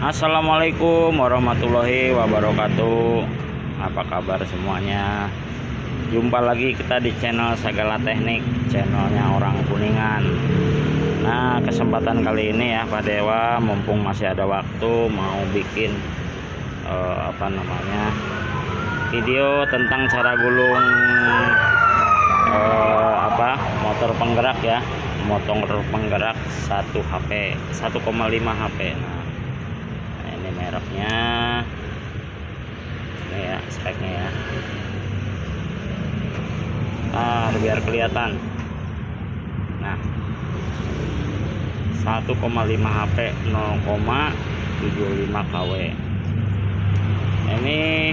Assalamualaikum warahmatullahi wabarakatuh. Apa kabar semuanya? Jumpa lagi kita di channel Sagala Teknik, channelnya orang Kuningan. Nah, kesempatan kali ini ya Pak Dewa, mumpung masih ada waktu, mau bikin video tentang cara gulung motor penggerak ya, motor penggerak 1 HP 1,5 HP. Nah, ini mereknya, ini ya speknya ya. Biar kelihatan. Nah, 1,5 HP 0,75 kW. Ini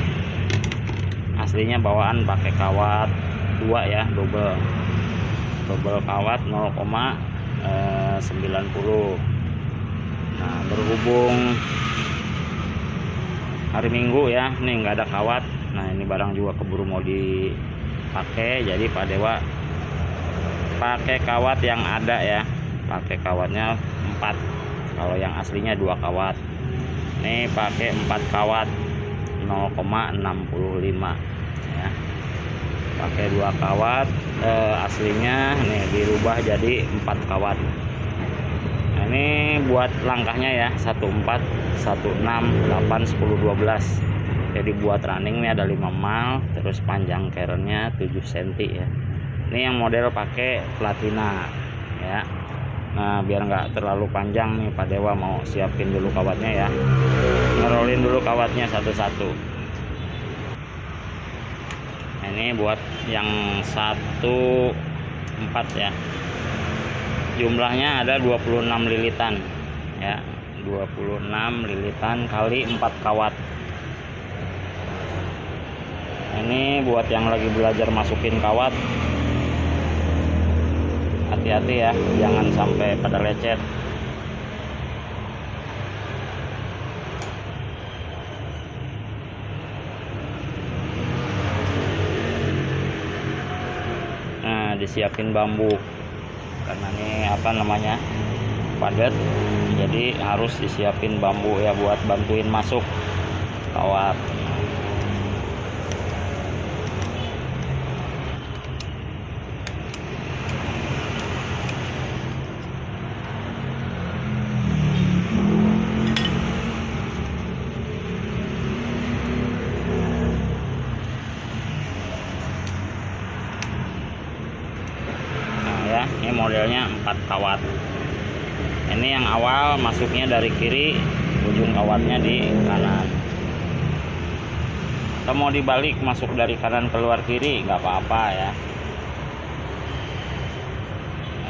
aslinya bawaan pakai kawat 2 ya, double kawat 0,90. Nah, berhubung hari Minggu ya, nih nggak ada kawat. Nah, ini barang juga keburu mau dipakai, jadi Pak Dewa pakai kawat yang ada ya, pakai kawatnya 4. Kalau yang aslinya 2 kawat, nih pakai 4 kawat 0,65 ya, pakai 2 kawat. Aslinya nih dirubah jadi 4 kawat. Nah, ini buat langkahnya ya, 14, 16, 8, 10, 12. Jadi buat runningnya ada 5 mal, terus panjang kerennya 7 cm ya. Ini yang model pakai platina ya. Nah, biar nggak terlalu panjang nih, Pak Dewa mau siapin dulu kawatnya ya, ngerolin dulu kawatnya satu-satu. Nah, ini buat yang 1/4 ya, jumlahnya ada 26 lilitan ya, 26 lilitan kali 4 kawat. Ini buat yang lagi belajar masukin kawat, hati-hati ya, jangan sampai pada lecet. Nah, disiapin bambu karena ini padat, jadi harus disiapin bambu ya buat bantuin masuk kawat. Ini modelnya 4 kawat. Ini yang awal masuknya dari kiri, ujung kawatnya di kanan. Atau mau dibalik, masuk dari kanan keluar kiri nggak apa-apa ya.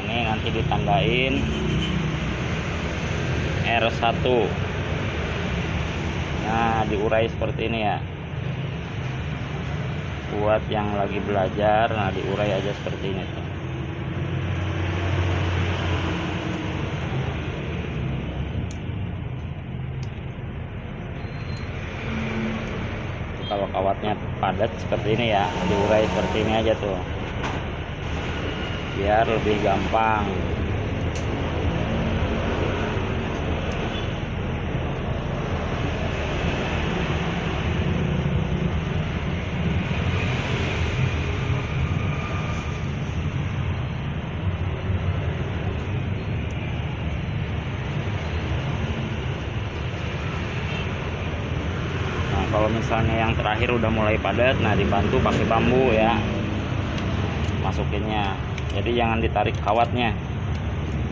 Ini nanti ditandain R1. Nah, diurai seperti ini ya. Buat yang lagi belajar, nah diurai aja seperti ini tuh. Kalau kawatnya padat seperti ini ya, diurai seperti ini aja tuh, biar lebih gampang. Kalau misalnya yang terakhir udah mulai padat, nah dibantu pakai bambu ya masukinnya. Jadi jangan ditarik kawatnya,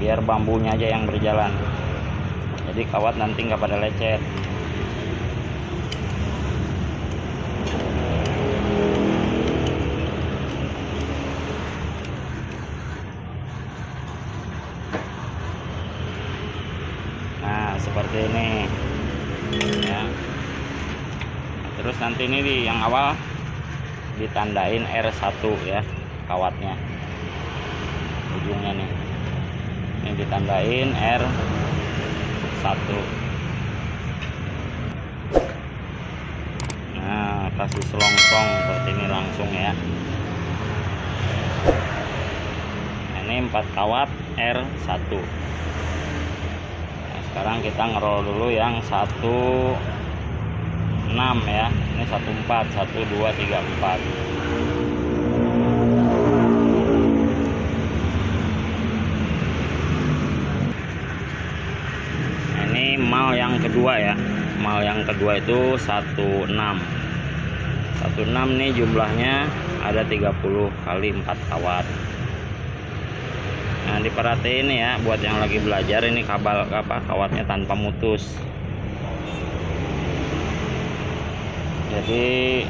biar bambunya aja yang berjalan. Jadi kawat nanti nggak pada lecet. Nah, seperti ini ya. Terus nanti ini yang awal ditandain R1 ya, kawatnya ujungnya nih, ini ditandain R1. Nah, kasih selongsong seperti ini langsung ya. Nah, ini 4 kawat R1. Nah, Sekarang kita ngerol dulu yang 16 ya. Ini 14, 1 2 3 4. Ini mal yang kedua ya. Mal yang kedua itu 16. 16 nih jumlahnya ada 30 kali 4 kawat. Nah, diperhatiin ya buat yang lagi belajar, ini kawatnya tanpa mutus. Jadi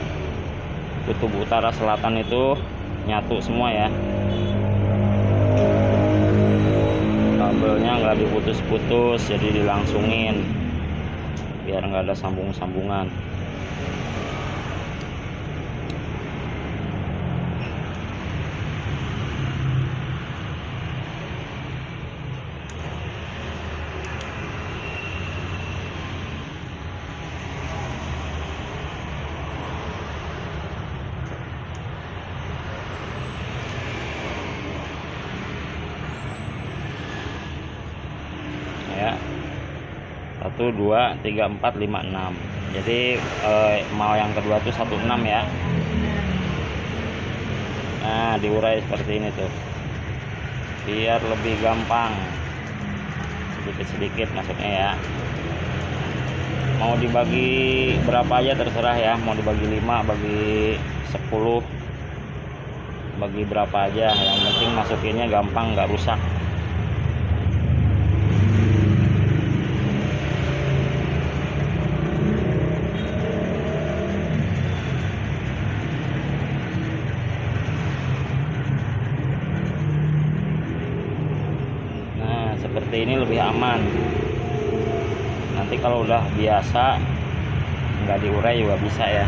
kutub utara selatan itu nyatu semua ya. Kabelnya nggak diputus-putus, jadi dilangsungin biar nggak ada sambung-sambungan. Ya, 1 2 3 4 5 6. Jadi mal yang kedua tuh 16 ya. Nah, diurai seperti ini tuh biar lebih gampang, sedikit-sedikit maksudnya ya. Mau dibagi berapa aja terserah ya, mau dibagi 5, bagi 10, bagi berapa aja, yang penting masukinnya gampang, nggak rusak. Seperti ini lebih aman. Nanti kalau udah biasa nggak diurai juga bisa ya,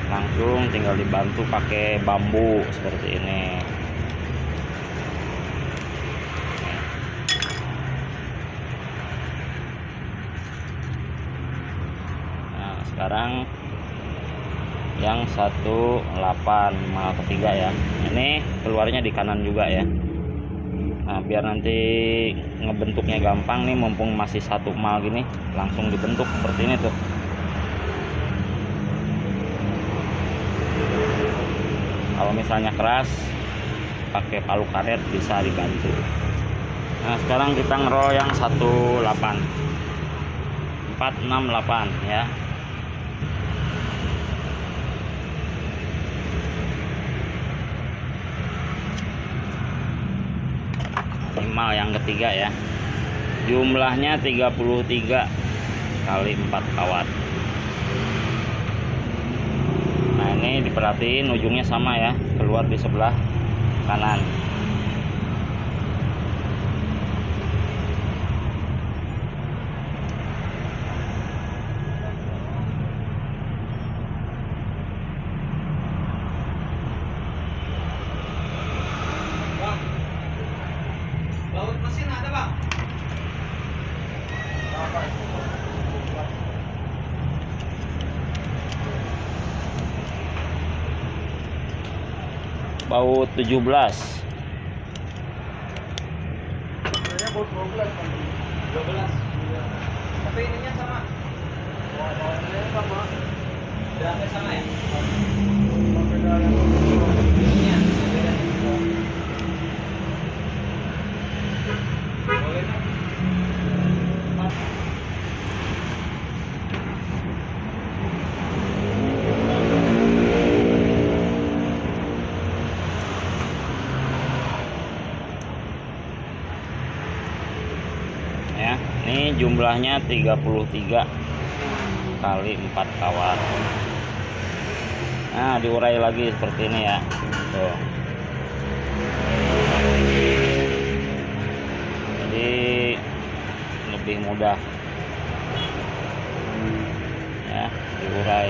langsung tinggal dibantu pakai bambu seperti ini. Nah, sekarang yang 18 mal ketiga ya, ini keluarnya di kanan juga ya. Nah, biar nanti ngebentuknya gampang nih, mumpung masih 1 mal gini, langsung dibentuk seperti ini tuh. Kalau misalnya keras, pakai palu karet bisa dibantu. Nah, sekarang kita ngerol yang 18, 468 ya. Mal yang ketiga ya, jumlahnya 33 kali 4 kawat. Nah, ini diperhatiin ujungnya sama ya, keluar di sebelah kanan. Mesin ada bang? Baut 17. Saya baut 12 bang. 12. Tapi ininya sama. Bawahnya sama. Beratnya sama ya? Beda ininya. Ya, ini jumlahnya 33 kali 4 kawat. Nah, diurai lagi seperti ini ya. Tuh. Jadi lebih mudah ya, diurai.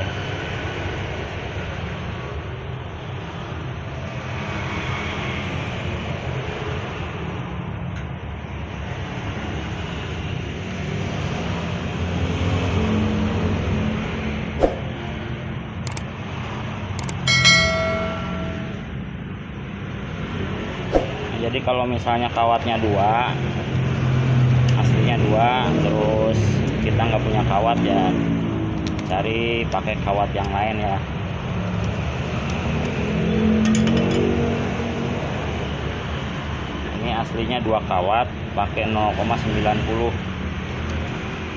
Jadi kalau misalnya kawatnya 2, aslinya dua, terus kita nggak punya kawat ya, cari pakai kawat yang lain ya. Ini aslinya 2 kawat pakai 0,90.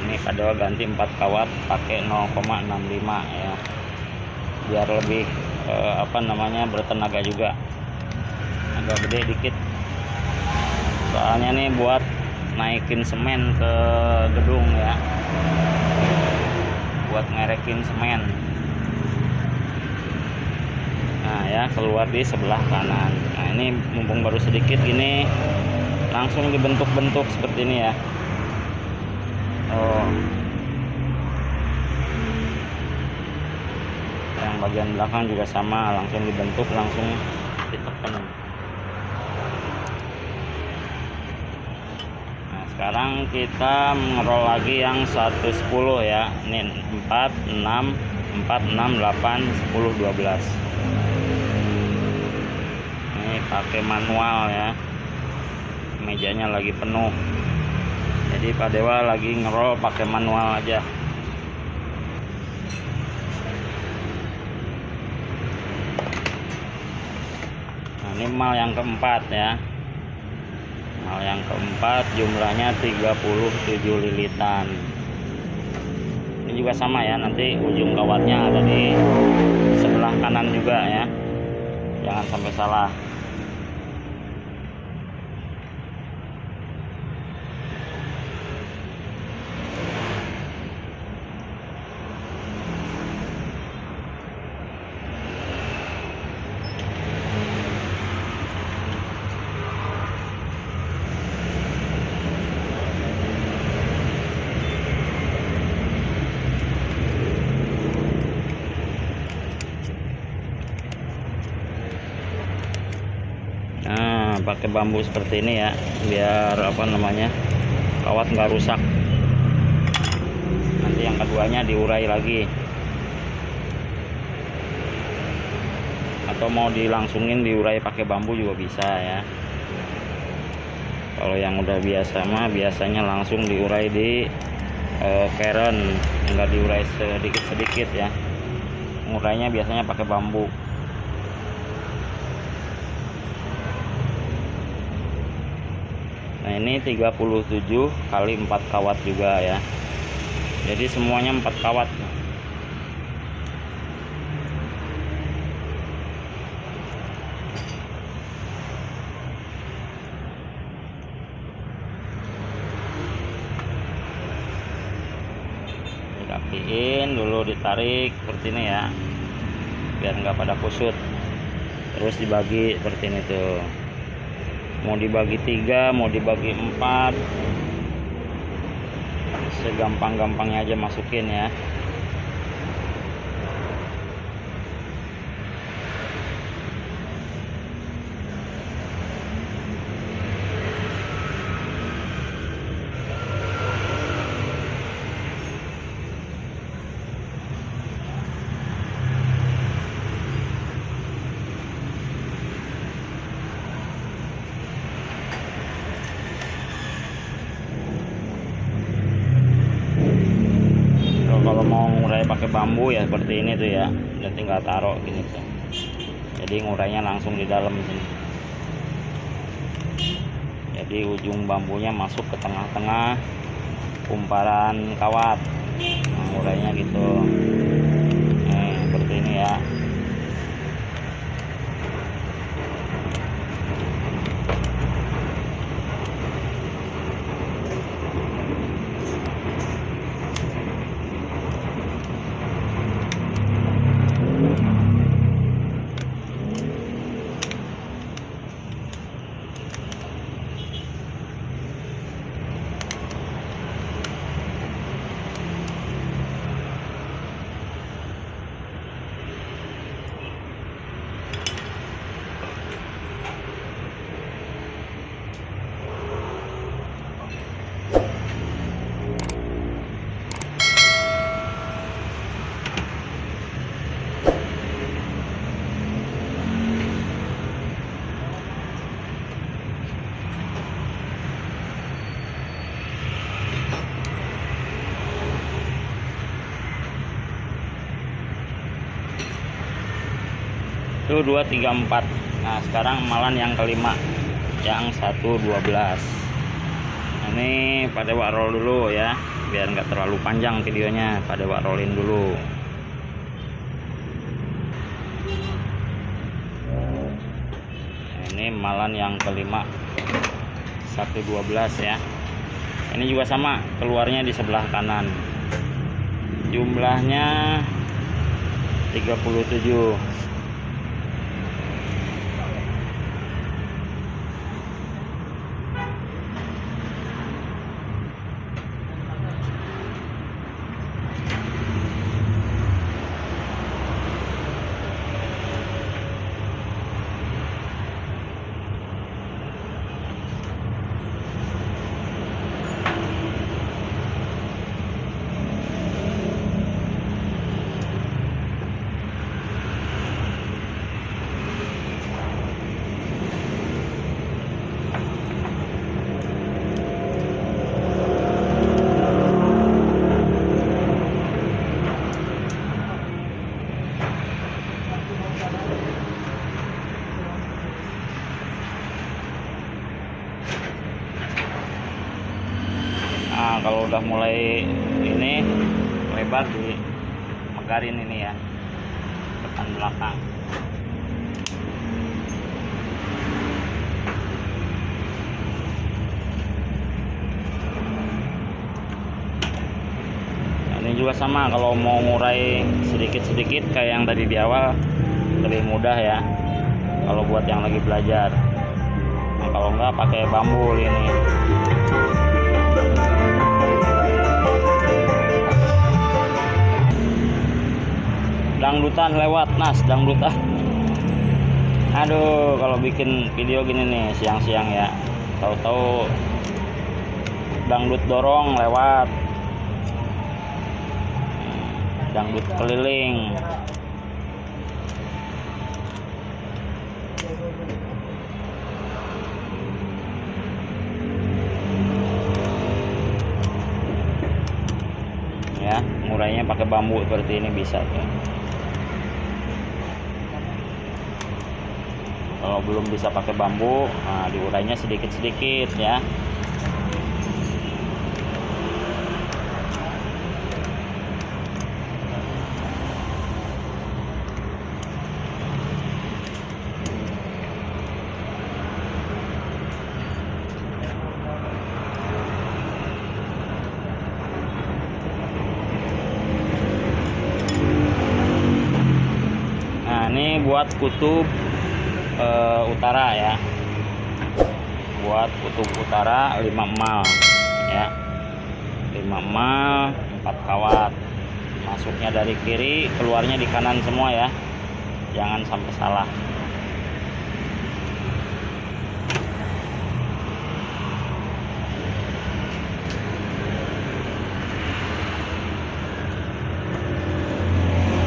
Ini Kadeo ganti 4 kawat pakai 0,65 ya, biar lebih bertenaga juga, agak gede dikit soalnya nih buat naikin semen ke gedung ya, buat ngerekin semen. Nah ya, keluar di sebelah kanan. Nah ini mumpung baru sedikit gini, langsung dibentuk-bentuk seperti ini ya. Oh, yang bagian belakang juga sama, langsung dibentuk, langsung ditekan. Nah sekarang kita ngerol lagi yang 110 ya. Ini 4, 6, 4, 6, 8, 10, 12. Ini pakai manual ya, mejanya lagi penuh, jadi Pak Dewa lagi ngerol pakai manual aja. Nah ini mal yang keempat ya, mal yang keempat jumlahnya 37 lilitan. Ini juga sama ya, nanti ujung kawatnya ada di sebelah kanan juga ya, jangan sampai salah. Nah pakai bambu seperti ini ya, biar kawat nggak rusak. Nanti yang keduanya diurai lagi, atau mau dilangsungin diurai pakai bambu juga bisa ya. Kalau yang udah biasa mah biasanya langsung diurai di keren, nggak diurai sedikit-sedikit ya. Ngurainya biasanya pakai bambu. Nah ini 37 kali 4 kawat juga ya, jadi semuanya 4 kawat. Dirapiin dulu, ditarik seperti ini ya, biar nggak pada kusut. Terus dibagi seperti ini tuh, mau dibagi 3, mau dibagi 4, segampang-gampangnya aja masukin ya. Kalau mau ngurai pakai bambu ya seperti ini tuh ya, dan tinggal taruh gini tuh, jadi ngurainya langsung di dalam sini. Jadi ujung bambunya masuk ke tengah-tengah kumparan kawat. Nah, ngurainya gitu. Seperti ini ya. Itu 234. Nah sekarang amalan yang kelima, yang 112. Nah, ini pada wak roll dulu ya, biar nggak terlalu panjang videonya, pada wak rollin dulu. Nah, ini amalan yang kelima, 112 ya. Ini juga sama, keluarnya di sebelah kanan. Jumlahnya 37. Nah, kalau udah mulai ini lebar, di megarin ini ya, tekan belakang. Nah, ini juga sama, kalau mau ngurai sedikit-sedikit kayak yang tadi di awal, lebih mudah ya kalau buat yang lagi belajar. Nah, kalau enggak pakai bambu ini. Dangdutan lewat, Nas, dangdutan. Aduh, kalau bikin video gini nih siang-siang ya, tahu-tahu dangdut dorong lewat, dangdut keliling. Ya, ngurainya pakai bambu seperti ini bisa tuh. Kalau belum bisa pakai bambu, nah diurainya sedikit-sedikit ya. Nah, ini buat kutub utara ya, buat kutub utara 5 emal ya, 5 emal 4 kawat, masuknya dari kiri, keluarnya di kanan semua ya, jangan sampai salah.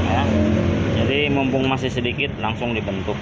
Ya, jadi mumpung masih sedikit langsung dibentuk.